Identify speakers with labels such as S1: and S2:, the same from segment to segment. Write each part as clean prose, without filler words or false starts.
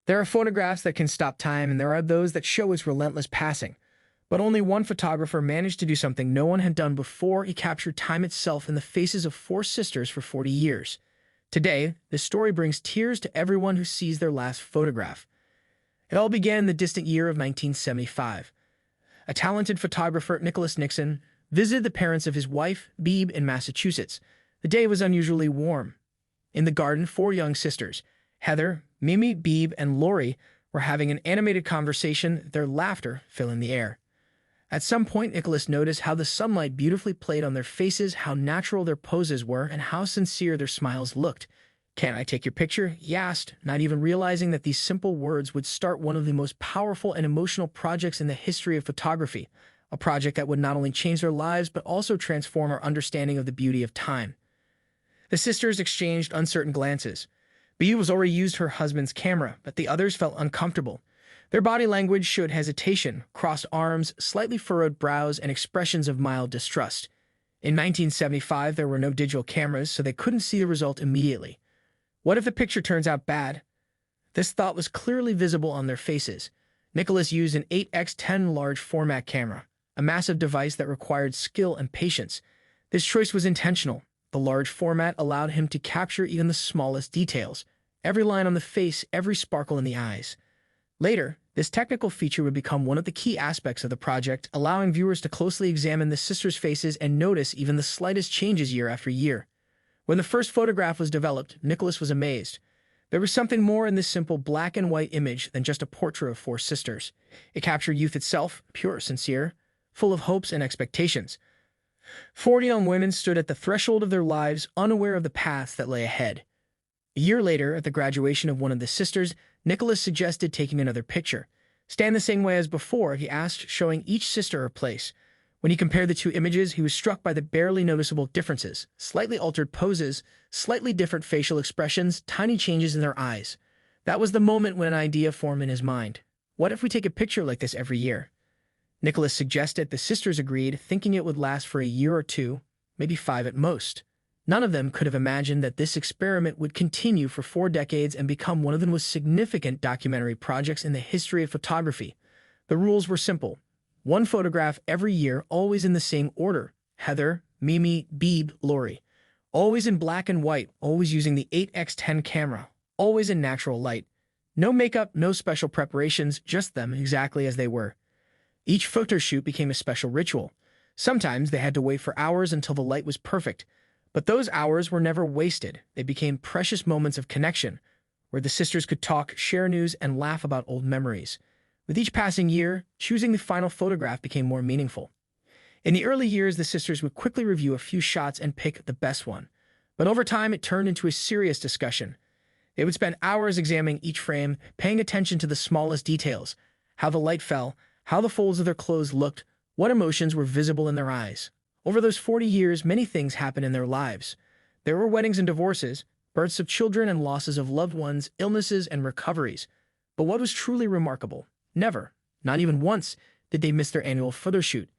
S1: There are photographs that can stop time, and there are those that show its relentless passing. But only one photographer managed to do something no one had done before. He captured time itself in the faces of four sisters for 40 years. Today, this story brings tears to everyone who sees their last photograph. It all began in the distant year of 1975. A talented photographer, Nicholas Nixon, visited the parents of his wife, Beebe, in Massachusetts. The day was unusually warm. In the garden, four young sisters, Heather, Mimi, Beebe, and Lori, were having an animated conversation, their laughter filling the air. At some point, Nicholas noticed how the sunlight beautifully played on their faces, how natural their poses were, and how sincere their smiles looked. "Can I take your picture?" he asked, not even realizing that these simple words would start one of the most powerful and emotional projects in the history of photography, a project that would not only change their lives but also transform our understanding of the beauty of time. The sisters exchanged uncertain glances. Beebe was already used her husband's camera, but the others felt uncomfortable. Their body language showed hesitation, crossed arms, slightly furrowed brows, and expressions of mild distrust. In 1975, there were no digital cameras, so they couldn't see the result immediately. What if the picture turns out bad? This thought was clearly visible on their faces. Nicholas used an 8x10 large format camera, a massive device that required skill and patience. This choice was intentional. The large format allowed him to capture even the smallest details, every line on the face, every sparkle in the eyes. Later, this technical feature would become one of the key aspects of the project, allowing viewers to closely examine the sisters' faces and notice even the slightest changes year after year. When the first photograph was developed, Nicholas was amazed. There was something more in this simple black and white image than just a portrait of four sisters. It captured youth itself, pure, sincere, full of hopes and expectations. 40 young women stood at the threshold of their lives, unaware of the paths that lay ahead. A year later, at the graduation of one of the sisters, Nicholas suggested taking another picture. "Stand the same way as before," he asked, showing each sister her place. When he compared the two images, he was struck by the barely noticeable differences: slightly altered poses, slightly different facial expressions, tiny changes in their eyes. That was the moment when an idea formed in his mind. What if we take a picture like this every year? Nicholas suggested. The sisters agreed, thinking it would last for a year or two, maybe 5 at most. None of them could have imagined that this experiment would continue for 4 decades and become one of the most significant documentary projects in the history of photography. The rules were simple. 1 photograph every year, always in the same order: Heather, Mimi, Beebe, Lori. Always in black and white, always using the 8x10 camera, always in natural light. No makeup, no special preparations, just them exactly as they were. Each photo shoot became a special ritual. Sometimes they had to wait for hours until the light was perfect, but those hours were never wasted. They became precious moments of connection, where the sisters could talk, share news, and laugh about old memories. With each passing year, choosing the final photograph became more meaningful. In the early years, the sisters would quickly review a few shots and pick the best one. But over time, it turned into a serious discussion. They would spend hours examining each frame, paying attention to the smallest details: how the light fell, how the folds of their clothes looked, what emotions were visible in their eyes. Over those 40 years, many things happened in their lives. There were weddings and divorces, births of children and losses of loved ones, illnesses and recoveries. But what was truly remarkable? Never, not even once, did they miss their annual photo shoot.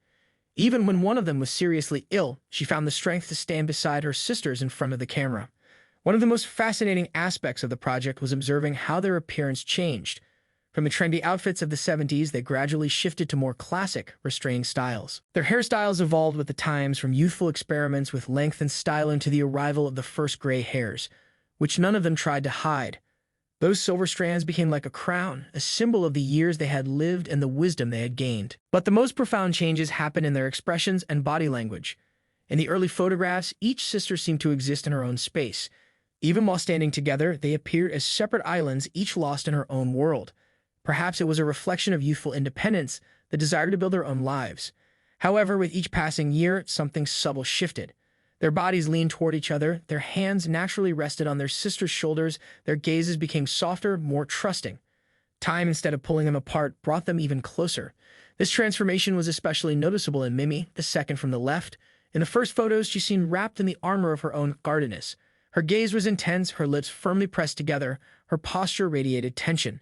S1: Even when one of them was seriously ill, she found the strength to stand beside her sisters in front of the camera. One of the most fascinating aspects of the project was observing how their appearance changed. From the trendy outfits of the 70s, they gradually shifted to more classic, restrained styles. Their hairstyles evolved with the times, from youthful experiments with length and styling to the arrival of the first gray hairs, which none of them tried to hide. Those silver strands became like a crown, a symbol of the years they had lived and the wisdom they had gained. But the most profound changes happened in their expressions and body language. In the early photographs, each sister seemed to exist in her own space. Even while standing together, they appeared as separate islands, each lost in her own world. Perhaps it was a reflection of youthful independence, the desire to build their own lives. However, with each passing year, something subtle shifted. Their bodies leaned toward each other, their hands naturally rested on their sisters' shoulders, their gazes became softer, more trusting. Time, instead of pulling them apart, brought them even closer. This transformation was especially noticeable in Mimi, the second from the left. In the first photos, she seemed wrapped in the armor of her own guardiness. Her gaze was intense, her lips firmly pressed together, her posture radiated tension.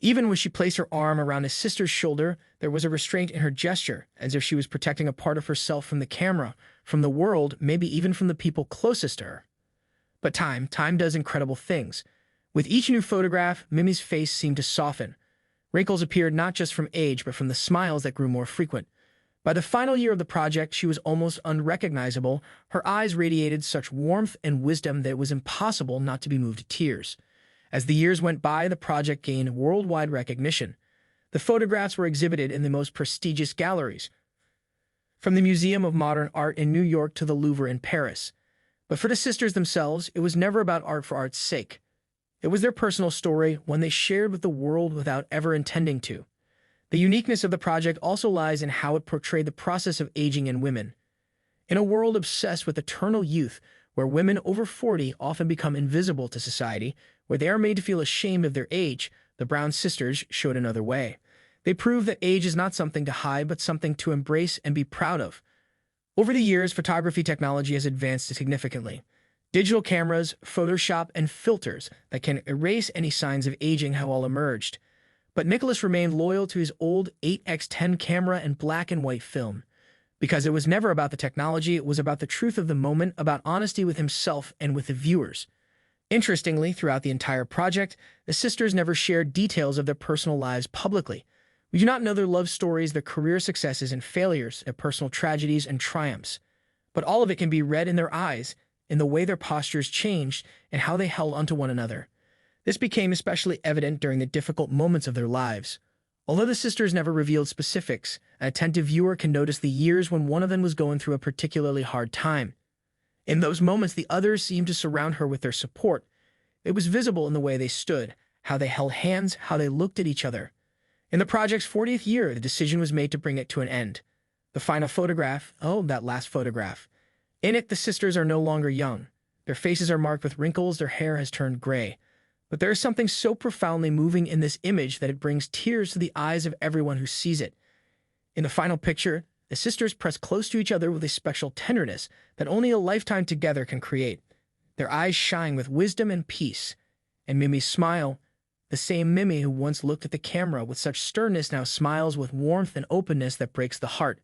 S1: Even when she placed her arm around his sister's shoulder, there was a restraint in her gesture, as if she was protecting a part of herself from the camera, from the world, maybe even from the people closest to her. But time does incredible things. With each new photograph, Mimi's face seemed to soften. Wrinkles appeared not just from age, but from the smiles that grew more frequent. By the final year of the project, she was almost unrecognizable. Her eyes radiated such warmth and wisdom that it was impossible not to be moved to tears. As the years went by, the project gained worldwide recognition. The photographs were exhibited in the most prestigious galleries, from the Museum of Modern Art in New York to the Louvre in Paris. But for the sisters themselves, it was never about art for art's sake. It was their personal story, one they shared with the world without ever intending to. The uniqueness of the project also lies in how it portrayed the process of aging in women. In a world obsessed with eternal youth, where women over 40 often become invisible to society, where they are made to feel ashamed of their age, the Brown sisters showed another way. They proved that age is not something to hide, but something to embrace and be proud of. Over the years, photography technology has advanced significantly. Digital cameras, Photoshop, and filters that can erase any signs of aging have all emerged. But Nicholas remained loyal to his old 8x10 camera and black and white film. Because it was never about the technology, it was about the truth of the moment, about honesty with himself and with the viewers. Interestingly, throughout the entire project, the sisters never shared details of their personal lives publicly. We do not know their love stories, their career successes and failures, their personal tragedies and triumphs. But all of it can be read in their eyes, in the way their postures changed, and how they held onto one another. This became especially evident during the difficult moments of their lives. Although the sisters never revealed specifics, an attentive viewer can notice the years when one of them was going through a particularly hard time. In those moments, the others seemed to surround her with their support. It was visible in the way they stood, how they held hands, how they looked at each other. In the project's 40th year, the decision was made to bring it to an end. The final photograph, that last photograph. In it, the sisters are no longer young. Their faces are marked with wrinkles, their hair has turned gray. But there is something so profoundly moving in this image that it brings tears to the eyes of everyone who sees it. In the final picture, the sisters press close to each other with a special tenderness that only a lifetime together can create. Their eyes shine with wisdom and peace. And Mimi's smile, the same Mimi who once looked at the camera with such sternness, now smiles with warmth and openness that breaks the heart.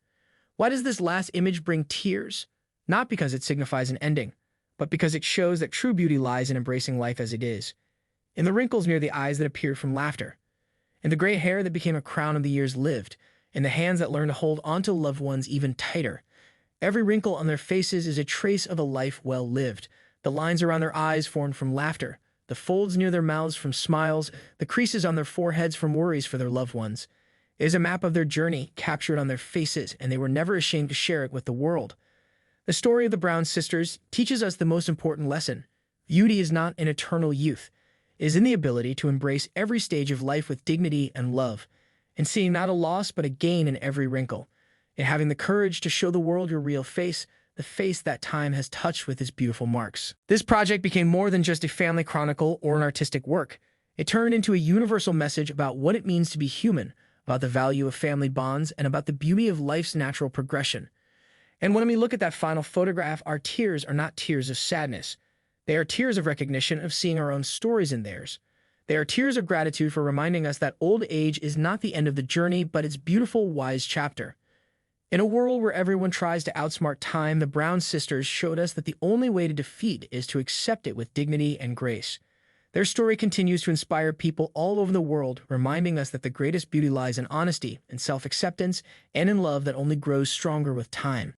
S1: Why does this last image bring tears? Not because it signifies an ending, but because it shows that true beauty lies in embracing life as it is. In the wrinkles near the eyes that appeared from laughter, in the gray hair that became a crown of the years lived, in the hands that learned to hold onto loved ones even tighter. Every wrinkle on their faces is a trace of a life well lived. The lines around their eyes formed from laughter, the folds near their mouths from smiles, the creases on their foreheads from worries for their loved ones. It is a map of their journey captured on their faces, and they were never ashamed to share it with the world. The story of the Brown sisters teaches us the most important lesson. Beauty is not an eternal youth. It is in the ability to embrace every stage of life with dignity and love, and seeing not a loss but a gain in every wrinkle, and having the courage to show the world your real face, the face that time has touched with its beautiful marks. This project became more than just a family chronicle or an artistic work. It turned into a universal message about what it means to be human, about the value of family bonds, and about the beauty of life's natural progression. And when we look at that final photograph, our tears are not tears of sadness. They are tears of recognition, of seeing our own stories in theirs. They are tears of gratitude for reminding us that old age is not the end of the journey, but its beautiful, wise chapter. In a world where everyone tries to outsmart time, the Brown sisters showed us that the only way to defeat is to accept it with dignity and grace. Their story continues to inspire people all over the world, reminding us that the greatest beauty lies in honesty, in self-acceptance, and in love that only grows stronger with time.